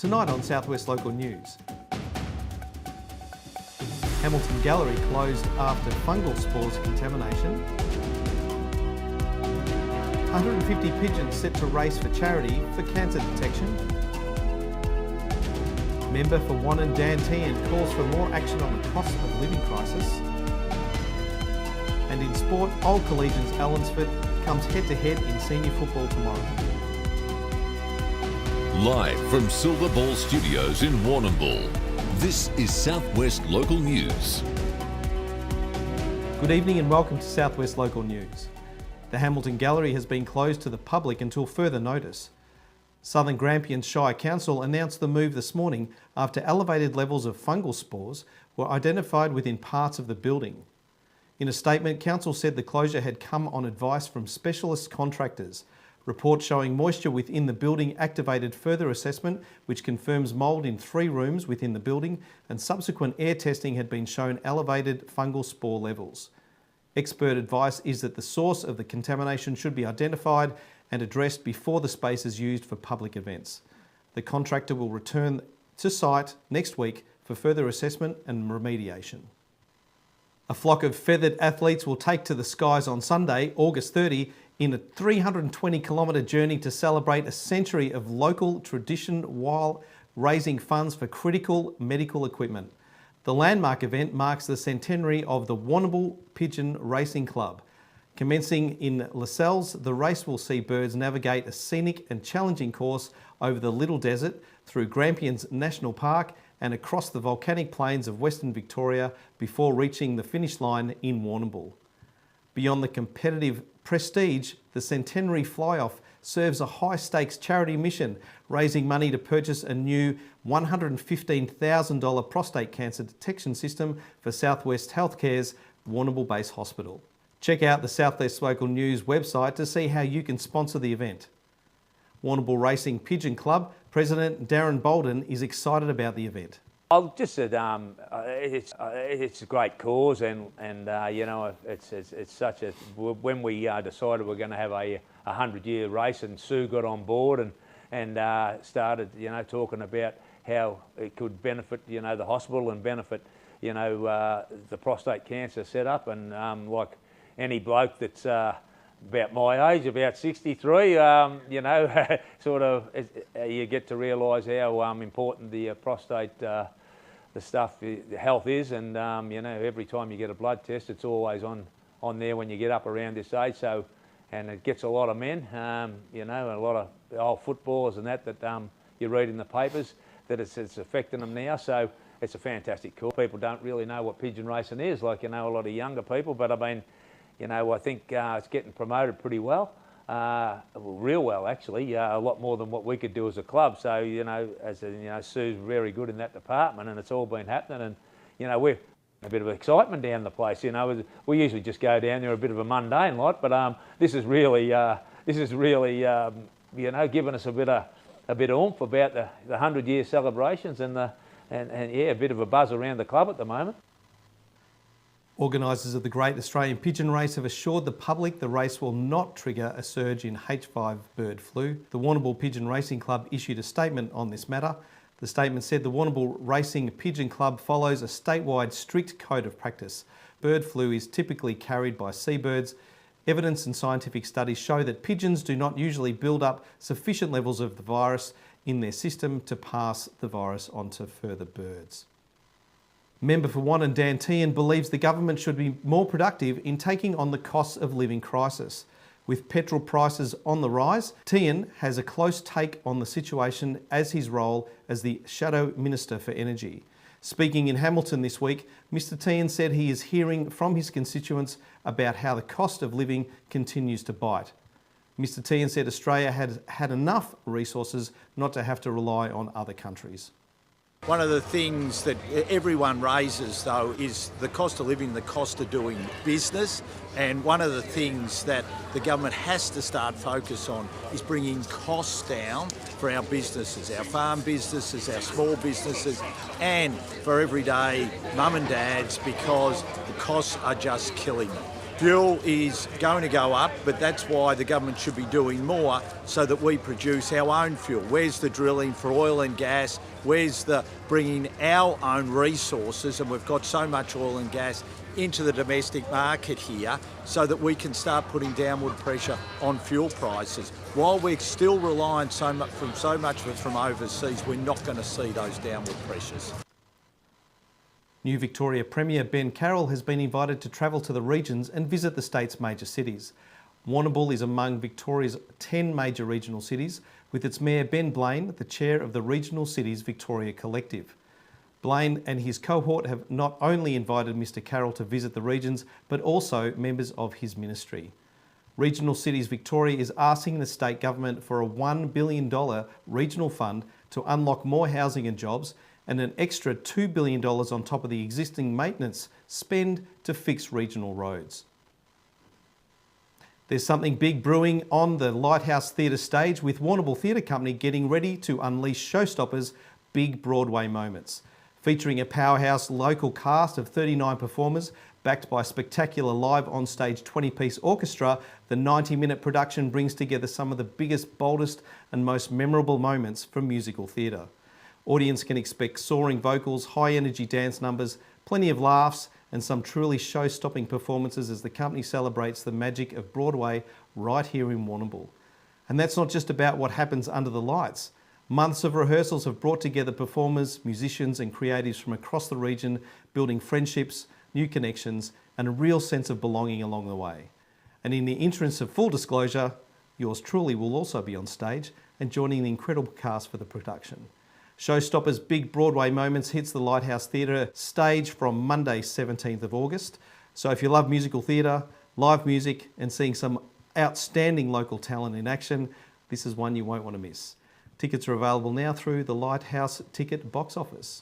Tonight on Southwest Local News. Hamilton Gallery closed after fungal spores contamination. 150 pigeons set to race for charity for cancer detection. Member for Wannon Dan Tian calls for more action on the cost of living crisis. And in sport, Old Collegians Allensford comes head-to-head in senior football tomorrow. Live from Silver Ball Studios in Warrnambool, this is Southwest Local News. Good evening and welcome to Southwest Local News. The Hamilton Gallery has been closed to the public until further notice. Southern Grampians Shire Council announced the move this morning after elevated levels of fungal spores were identified within parts of the building. In a statement, Council said the closure had come on advice from specialist contractors. Reports showing moisture within the building activated further assessment, which confirms mould in 3 rooms within the building, and subsequent air testing had been shown elevated fungal spore levels. Expert advice is that the source of the contamination should be identified and addressed before the space is used for public events. The contractor will return to site next week for further assessment and remediation. A flock of feathered athletes will take to the skies on Sunday, August 30, in a 320-kilometre journey to celebrate a century of local tradition while raising funds for critical medical equipment. The landmark event marks the centenary of the Warrnambool Pigeon Racing Club. Commencing in Lascelles, the race will see birds navigate a scenic and challenging course over the Little Desert, through Grampians National Park and across the volcanic plains of Western Victoria before reaching the finish line in Warrnambool. Beyond the competitive prestige, the Centenary Fly-Off serves a high-stakes charity mission, raising money to purchase a new $115,000 prostate cancer detection system for Southwest Healthcare's Warrnambool Base Hospital. Check out the Southwest Local News website to see how you can sponsor the event. Warrnambool Racing Pigeon Club President Darren Bolden is excited about the event. I'll just said it's a great cause, and you know, it's such a. When we decided we're going to have a 100-year race, and Sue got on board and started, you know, talking about how it could benefit, you know, the hospital and benefit, you know, the prostate cancer setup, and like any bloke that's about my age, about 63, you know, sort of, you get to realise how important the prostate, the stuff, the health is, and you know, every time you get a blood test, it's always on there when you get up around this age. So, and it gets a lot of men, you know, and a lot of old footballers and that you read in the papers that it's affecting them now. So it's a fantastic cause. People don't really know what pigeon racing is, like, you know, a lot of younger people, but I mean, you know, I think it's getting promoted pretty well, real well actually, a lot more than what we could do as a club. So, you know, Sue's very good in that department, and it's all been happening. And, you know, we're a bit of excitement down the place. You know, we usually just go down there a bit of a mundane lot, but this is really, you know, giving us a bit of oomph about the 100-year celebrations and yeah, a bit of a buzz around the club at the moment. Organisers of the Great Australian Pigeon Race have assured the public the race will not trigger a surge in H5 bird flu. The Warrnambool Pigeon Racing Club issued a statement on this matter. The statement said the Warrnambool Racing Pigeon Club follows a statewide strict code of practice. Bird flu is typically carried by seabirds. Evidence and scientific studies show that pigeons do not usually build up sufficient levels of the virus in their system to pass the virus on to further birds. Member for Wannon Dan Tian believes the government should be more productive in taking on the costs of living crisis. With petrol prices on the rise, Tian has a close take on the situation as his role as the Shadow Minister for Energy. Speaking in Hamilton this week, Mr Tian said he is hearing from his constituents about how the cost of living continues to bite. Mr Tian said Australia had enough resources not to have to rely on other countries. One of the things that everyone raises, though, is the cost of living, the cost of doing business. And one of the things that the government has to start focus on is bringing costs down for our businesses, our farm businesses, our small businesses, and for everyday mum and dads, because the costs are just killing them. Fuel is going to go up, but that's why the government should be doing more so that we produce our own fuel. Where's the drilling for oil and gas? Where's the bringing our own resources, and we've got so much oil and gas, into the domestic market here so that we can start putting downward pressure on fuel prices. While we're still relying so much of it from overseas, we're not going to see those downward pressures. New Victoria Premier Ben Carroll has been invited to travel to the regions and visit the state's major cities. Warrnambool is among Victoria's 10 major regional cities, with its Mayor Ben Blaine the chair of the Regional Cities Victoria Collective. Blaine and his cohort have not only invited Mr Carroll to visit the regions, but also members of his ministry. Regional Cities Victoria is asking the state government for a $1 billion regional fund to unlock more housing and jobs, and an extra $2 billion on top of the existing maintenance spend to fix regional roads. There's something big brewing on the Lighthouse Theatre stage, with Warrnambool Theatre Company getting ready to unleash Showstoppers' big Broadway moments. Featuring a powerhouse local cast of 39 performers, backed by a spectacular live on-stage 20-piece orchestra, the 90-minute production brings together some of the biggest, boldest and most memorable moments from musical theatre. Audience can expect soaring vocals, high-energy dance numbers, plenty of laughs and some truly show-stopping performances as the company celebrates the magic of Broadway right here in Warrnambool. And that's not just about what happens under the lights. Months of rehearsals have brought together performers, musicians and creatives from across the region, building friendships, new connections and a real sense of belonging along the way. And in the interest of full disclosure, yours truly will also be on stage and joining the incredible cast for the production. Showstoppers' Big Broadway Moments hits the Lighthouse Theatre stage from Monday 17th of August. So if you love musical theatre, live music and seeing some outstanding local talent in action, this is one you won't want to miss. Tickets are available now through the Lighthouse Ticket box office.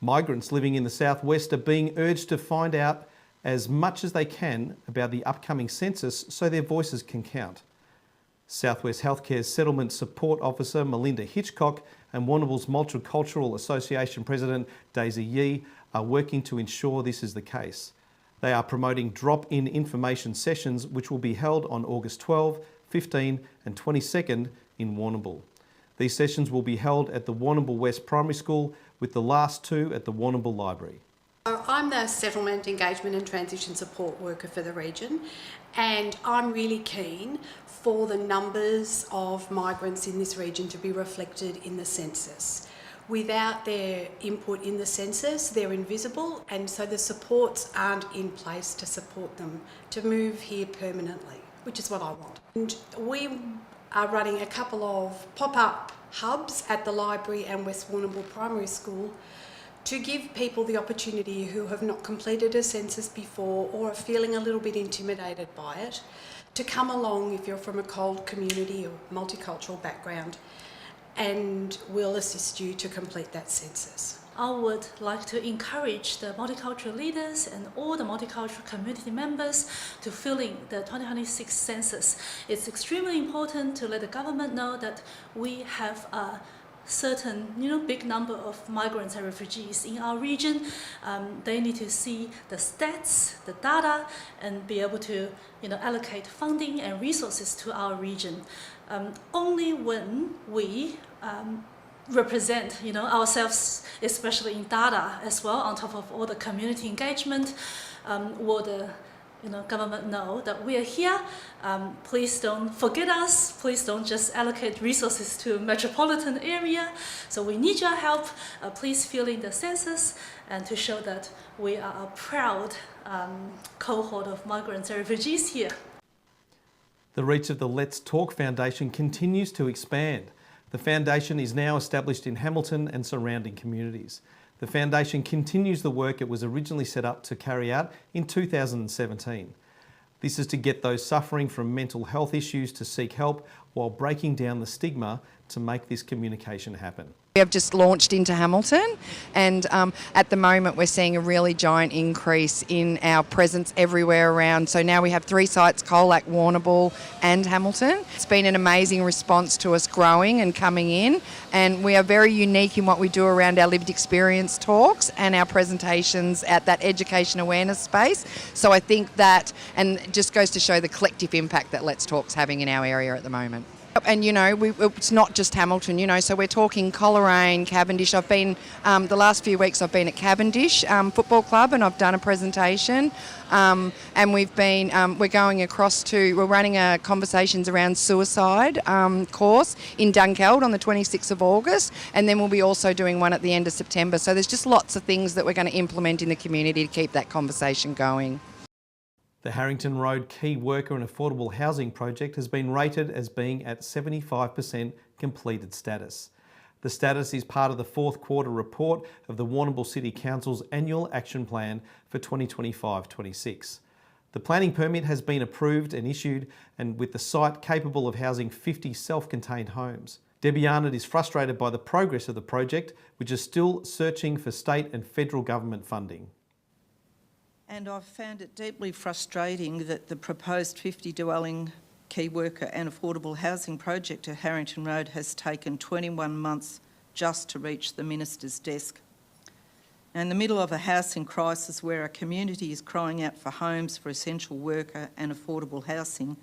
Migrants living in the southwest are being urged to find out as much as they can about the upcoming census so their voices can count. Southwest Healthcare's Settlement Support Officer Melinda Hitchcock and Warrnambool's Multicultural Association President Daisy Yee are working to ensure this is the case. They are promoting drop-in information sessions which will be held on August 12, 15 and 22nd in Warrnambool. These sessions will be held at the Warrnambool West Primary School, with the last two at the Warrnambool Library. I'm the Settlement, Engagement and Transition Support Worker for the region, and I'm really keen for the numbers of migrants in this region to be reflected in the census. Without their input in the census, they're invisible, and so the supports aren't in place to support them to move here permanently, which is what I want. And we are running a couple of pop-up hubs at the library and West Warrnambool Primary School to give people the opportunity who have not completed a census before or are feeling a little bit intimidated by it to come along if you're from a cold community or multicultural background, and we'll assist you to complete that census. I would like to encourage the multicultural leaders and all the multicultural community members to fill in the 2026 census. It's extremely important to let the government know that we have a certain big number of migrants and refugees in our region. They need to see the stats, the data, and be able to allocate funding and resources to our region. Only when we represent ourselves, especially in data as well, on top of all the community engagement, will the government know that we are here. Please don't forget us. Please don't just allocate resources to metropolitan area. So we need your help. Please fill in the census and to show that we are a proud cohort of migrants and refugees here. The reach of the Let's Talk Foundation continues to expand. The foundation is now established in Hamilton and surrounding communities. The foundation continues the work it was originally set up to carry out in 2017. This is to get those suffering from mental health issues to seek help, while breaking down the stigma to make this communication happen. We have just launched into Hamilton, and at the moment we're seeing a really giant increase in our presence everywhere around. So now we have 3 sites, Colac, Warrnambool and Hamilton. It's been an amazing response to us growing and coming in, and we are very unique in what we do around our lived experience talks and our presentations at that education awareness space. So I think that, and it just goes to show the collective impact that Let's Talk's having in our area at the moment. And, you know, it's not just Hamilton, you know, so we're talking Coleraine, Cavendish. I've been, the last few weeks I've been at Cavendish Football Club and I've done a presentation. And we've been, we're going across to, we're running a conversations around suicide course in Dunkeld on the 26th of August. And then we'll be also doing one at the end of September. So there's just lots of things that we're going to implement in the community to keep that conversation going. The Harrington Road Key Worker and Affordable Housing Project has been rated as being at 75% completed status. The status is part of the 4th quarter report of the Warrnambool City Council's annual action plan for 2025-26. The planning permit has been approved and issued, and with the site capable of housing 50 self-contained homes. Debbie Arnott is frustrated by the progress of the project, which is still searching for state and federal government funding. And I've found it deeply frustrating that the proposed 50-dwelling key worker and affordable housing project at Harrington Road has taken 21 months just to reach the Minister's desk. In the middle of a housing crisis where our community is crying out for homes for essential worker and affordable housing,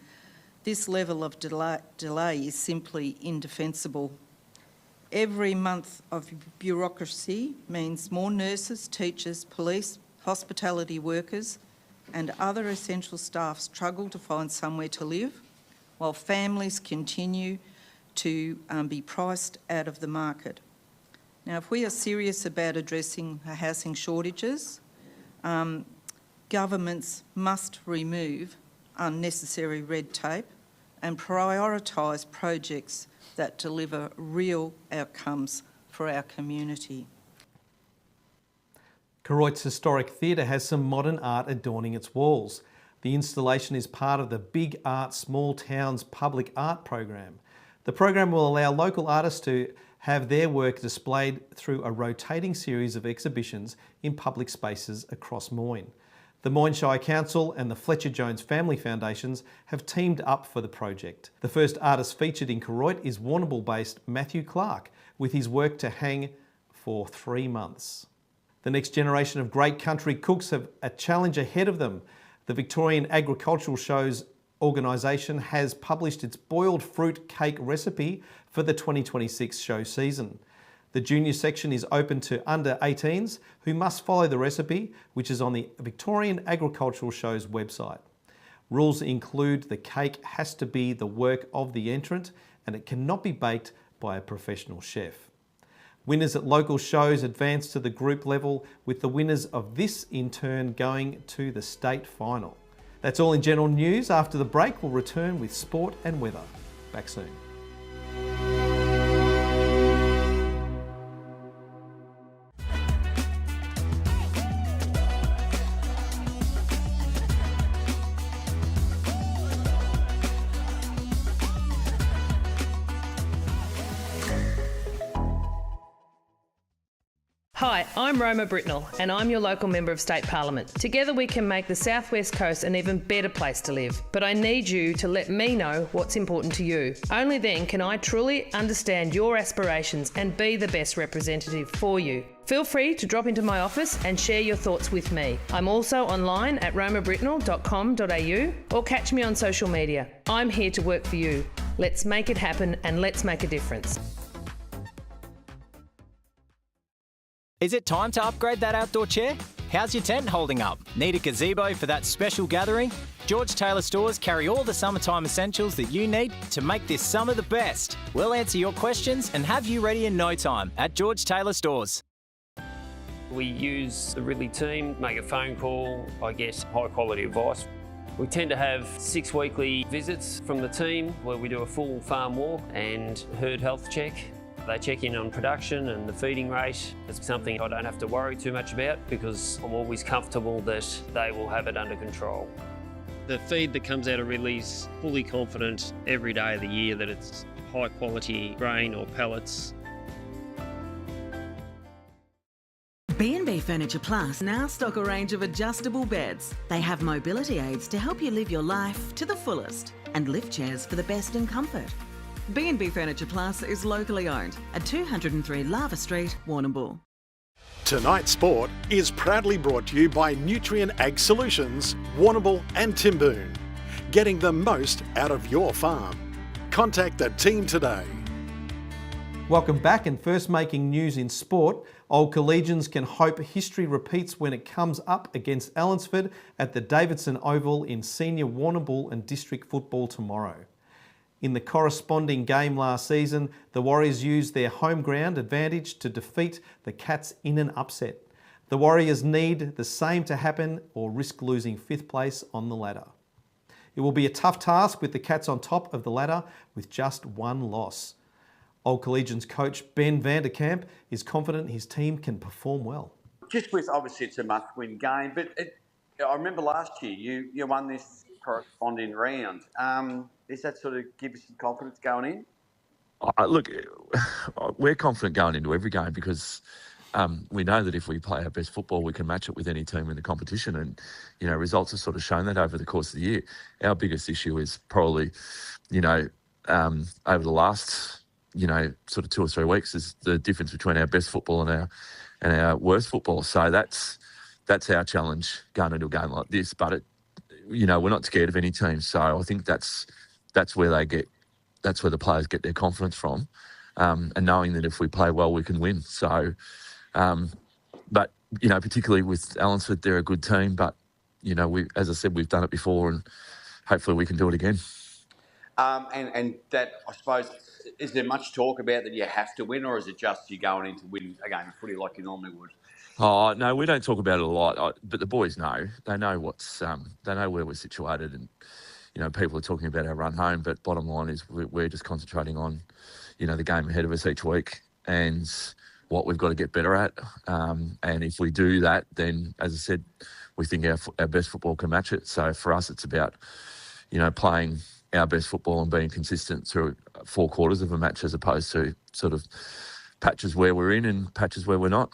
this level of delay is simply indefensible. Every month of bureaucracy means more nurses, teachers, police, hospitality workers and other essential staff struggle to find somewhere to live, while families continue to be priced out of the market. Now, if we are serious about addressing housing shortages, governments must remove unnecessary red tape and prioritise projects that deliver real outcomes for our community. Koroit's Historic Theatre has some modern art adorning its walls. The installation is part of the Big Art Small Towns public art program. The program will allow local artists to have their work displayed through a rotating series of exhibitions in public spaces across Moyne. The Moyne Shire Council and the Fletcher Jones Family Foundations have teamed up for the project. The first artist featured in Koroit is Warrnambool-based Matthew Clark, with his work to hang for 3 months. The next generation of great country cooks have a challenge ahead of them. The Victorian Agricultural Shows organisation has published its boiled fruit cake recipe for the 2026 show season. The junior section is open to under 18s who must follow the recipe, which is on the Victorian Agricultural Show's website. Rules include the cake has to be the work of the entrant and it cannot be baked by a professional chef. Winners at local shows advance to the group level, with the winners of this in turn going to the state final. That's all in general news. After the break, we'll return with sport and weather. Back soon. Hi, I'm Roma Britnell and I'm your local Member of State Parliament. Together we can make the South West Coast an even better place to live. But I need you to let me know what's important to you. Only then can I truly understand your aspirations and be the best representative for you. Feel free to drop into my office and share your thoughts with me. I'm also online at romabritnell.com.au or catch me on social media. I'm here to work for you. Let's make it happen and let's make a difference. Is it time to upgrade that outdoor chair? How's your tent holding up? Need a gazebo for that special gathering? George Taylor Stores carry all the summertime essentials that you need to make this summer the best. We'll answer your questions and have you ready in no time at George Taylor Stores. We use the Ridley team, make a phone call, I guess high quality advice. We tend to have 6 weekly visits from the team where we do a full farm walk and herd health check. They check in on production and the feeding rate. It's something I don't have to worry too much about because I'm always comfortable that they will have it under control. The feed that comes out of Ridley's fully confident every day of the year that it's high quality grain or pellets. B&B Furniture Plus now stock a range of adjustable beds. They have mobility aids to help you live your life to the fullest and lift chairs for the best in comfort. B&B Furniture Plus is locally owned at 203 Lava Street, Warrnambool. Tonight's sport is proudly brought to you by Nutrient Ag Solutions, Warrnambool and Timboon. Getting the most out of your farm. Contact the team today. Welcome back, and first making news in sport. Old Collegians can hope history repeats when it comes up against Allansford at the Davidson Oval in senior Warrnambool and district football tomorrow. In the corresponding game last season, the Warriors used their home ground advantage to defeat the Cats in an upset. The Warriors need the same to happen or risk losing 5th place on the ladder. It will be a tough task with the Cats on top of the ladder with just one loss. Old Collegians coach Ben Vanderkamp is confident his team can perform well. Just with, obviously it's a must-win game, but I remember last year you won this corresponding round. Does that sort of give you some confidence going in? Look, we're confident going into every game because we know that if we play our best football, we can match it with any team in the competition. And, results have sort of shown that over the course of the year. Our biggest issue is probably, over the last, sort of 2 or 3 weeks is the difference between our best football and our worst football. So that's our challenge going into a game like this. But we're not scared of any team. So I think that's where the players get their confidence from, and knowing that if we play well, we can win. So, but particularly with Allansford, they're a good team. But as I said, we've done it before, and hopefully we can do it again. And that, I suppose, is there much talk about that you have to win, or is it just you going in to win a game of footy like you normally would? Oh no, we don't talk about it a lot. But the boys know. They know they know where we're situated, and people are talking about our run home. But bottom line is we're just concentrating on, the game ahead of us each week and what we've got to get better at. And if we do that, then as I said, we think our best football can match it. So for us, it's about, playing our best football and being consistent through 4 quarters of a match, as opposed to sort of patches where we're in and patches where we're not.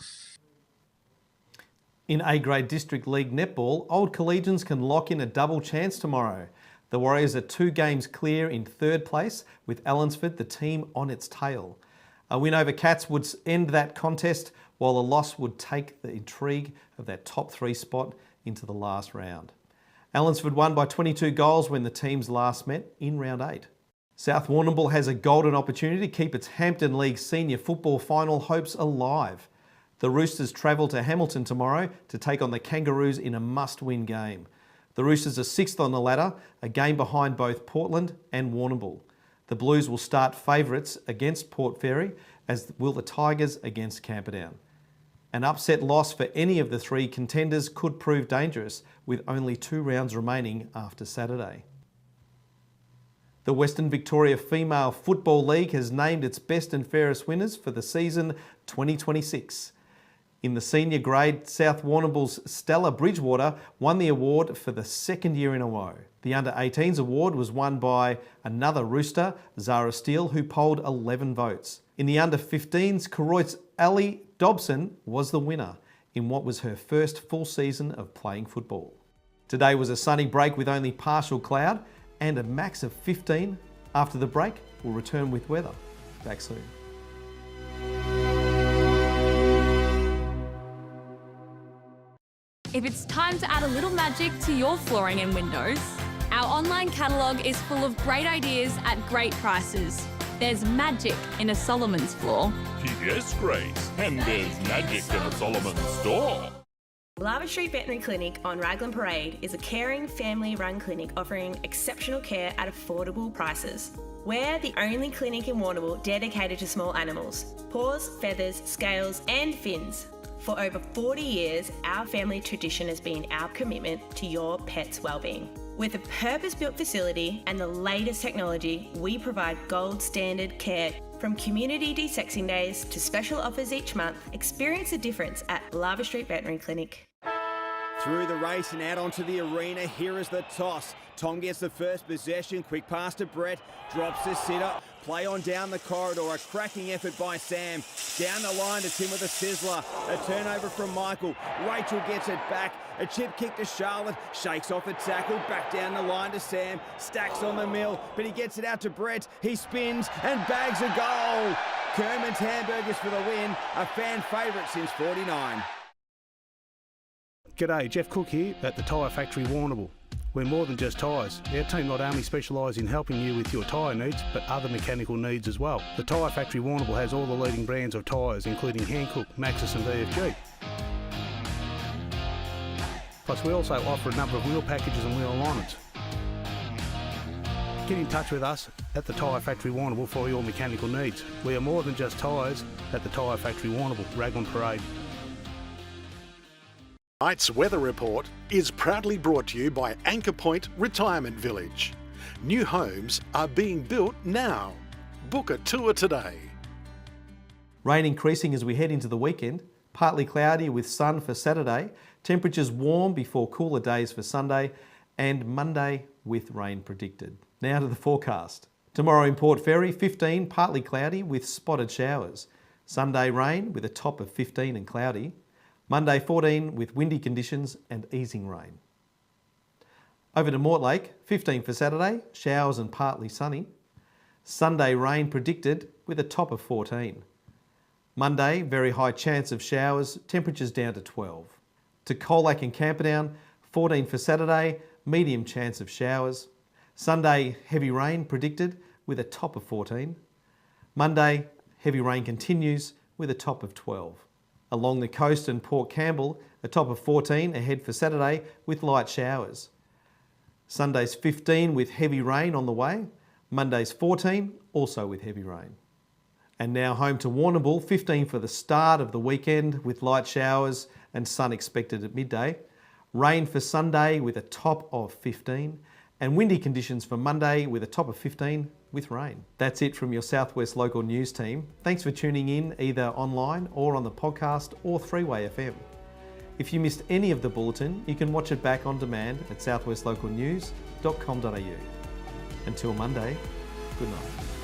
In A-grade District League Netball, Old Collegians can lock in a double chance tomorrow. The Warriors are 2 games clear in 3rd place, with Allansford the team on its tail. A win over Cats would end that contest, while a loss would take the intrigue of that top 3 spot into the last round. Allansford won by 22 goals when the teams last met in round 8. South Warrnambool has a golden opportunity to keep its Hampton League senior football final hopes alive. The Roosters travel to Hamilton tomorrow to take on the Kangaroos in a must-win game. The Roosters are 6th on the ladder, a game behind both Portland and Warrnambool. The Blues will start favourites against Port Fairy, as will the Tigers against Camperdown. An upset loss for any of the 3 contenders could prove dangerous, with only 2 rounds remaining after Saturday. The Western Victoria Female Football League has named its best and fairest winners for the season 2026. In the senior grade, South Warrnambool's Stella Bridgewater won the award for the 2nd year in a row. The Under-18s award was won by another Rooster, Zara Steele, who polled 11 votes. In the Under-15s, Koroit's Ali Dobson was the winner in what was her first full season of playing football. Today was a sunny break with only partial cloud and a max of 15. After the break, we'll return with weather. Back soon. If it's time to add a little magic to your flooring and windows, our online catalogue is full of great ideas at great prices. There's magic in a Solomon's floor. Yes, Grace, and there's magic in a Solomon's store. Lava Street Veterinary Clinic on Raglan Parade is a caring, family-run clinic offering exceptional care at affordable prices. We're the only clinic in Warrnambool dedicated to small animals: paws, feathers, scales and fins. For over 40 years, our family tradition has been our commitment to your pet's well-being. With a purpose-built facility and the latest technology, we provide gold standard care. From community de-sexing days to special offers each month, experience the difference at Lava Street Veterinary Clinic. Through the race and out onto the arena, here is the toss. Tom gets the first possession, quick pass to Brett, drops the sitter, play on down the corridor, a cracking effort by Sam. Down the line to Tim with a sizzler, a turnover from Michael. Rachel gets it back, a chip kick to Charlotte, shakes off the tackle, back down the line to Sam, stacks on the mill, but he gets it out to Brett, he spins and bags a goal. Kerman's Hamburgers for the win, a fan favourite since 49. G'day, Jeff Cook here at the Tyre Factory Warrnambool. We're more than just tyres. Our team not only specialise in helping you with your tyre needs, but other mechanical needs as well. The Tyre Factory Warrnambool has all the leading brands of tyres, including Hankook, Maxxis and BFG. Plus we also offer a number of wheel packages and wheel alignments. Get in touch with us at the Tyre Factory Warrnambool for your mechanical needs. We are more than just tyres at the Tyre Factory Warrnambool, Raglan Parade. Tonight's weather report is proudly brought to you by Anchor Point Retirement Village. New homes are being built now. Book a tour today. Rain increasing as we head into the weekend. Partly cloudy with sun for Saturday. Temperatures warm before cooler days for Sunday. And Monday with rain predicted. Now to the forecast. Tomorrow in Port Fairy, 15, partly cloudy with spotted showers. Sunday rain with a top of 15 and cloudy. Monday 14 with windy conditions and easing rain. Over to Mortlake, 15 for Saturday, showers and partly sunny. Sunday rain predicted with a top of 14. Monday, very high chance of showers, temperatures down to 12. To Colac and Camperdown, 14 for Saturday, medium chance of showers. Sunday, heavy rain predicted with a top of 14. Monday, heavy rain continues with a top of 12. Along the coast and Port Campbell, a top of 14 ahead for Saturday with light showers. Sunday's 15 with heavy rain on the way. Monday's 14 also with heavy rain. And now home to Warrnambool, 15 for the start of the weekend with light showers and sun expected at midday. Rain for Sunday with a top of 15 and windy conditions for Monday with a top of 15 with rain. That's it from your Southwest Local News team. Thanks for tuning in either online or on the podcast or 3-Way FM. If you missed any of the bulletin, you can watch it back on demand at southwestlocalnews.com.au. Until Monday, good night.